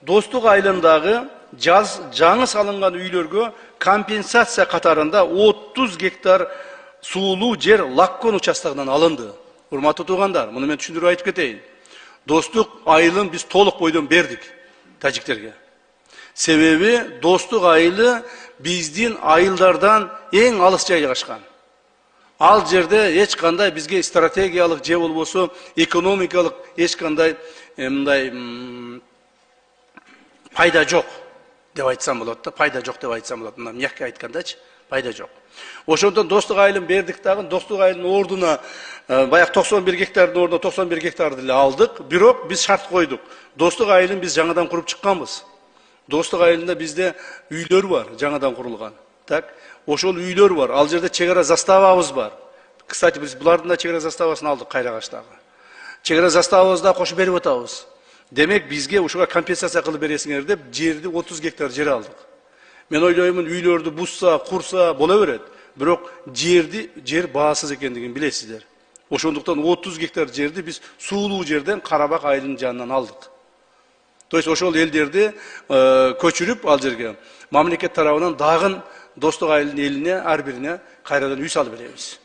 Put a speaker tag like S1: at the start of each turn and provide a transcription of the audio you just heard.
S1: Достук айылындагы жаңы салынган үйлөргө компенсация катарында 30 гектар суулуу жер Лаккон участогунан алынды. Урматтуу туугандар, муну мен түшүндүрүп айтып кетейин. Достук айылын биз толук бойдон бердик тажиктерге. Себеби Достук айылы биздин айылдардан эң алыс жайгашкан. Ал жерде эч кандай бизге стратегиялык же болбосо экономикалык эч кандай мындай пайда жок деп айтсам болот да, пайда жок деп айтсам болот. Мына мягко айткандачы, пайда жок. Ошондон Достук айылын бердик дагы, Достук айылынын ордуна баягы 91 гектардын ордуна 91 гектарды эле алдык. Бирок биз шарт койдук. Достук айылын биз жаңадан куруп чыкканбыз. Достук айылында бизде үйлөр бар, жаңадан курулган. Так, ошол үйлөр бар. Ал жерде чек ара заставабыз бар. Кстати, биз булардын да чек ара заставасын алдык Кайрагачтагы. Чек ара заставабызды да кошуп берип атабыз. Демек бизге ушуга компенсация кылып бересиңер деп жерди 30 гектар жер алдык. Мен ойлоймун, үйлөрдү бузса, курса боло берет. Бирок жер баасыз экендигин билесиздер. Ошондуктан 30 гектар жерди биз суулуу жерден Карабак айылынын жанынан алдык. То есть ошол элдерди көчүрүп ал жерге мамлекет тарабынан дагы Достук айылынын элине ар бирине кайрадан үй салып беребиз.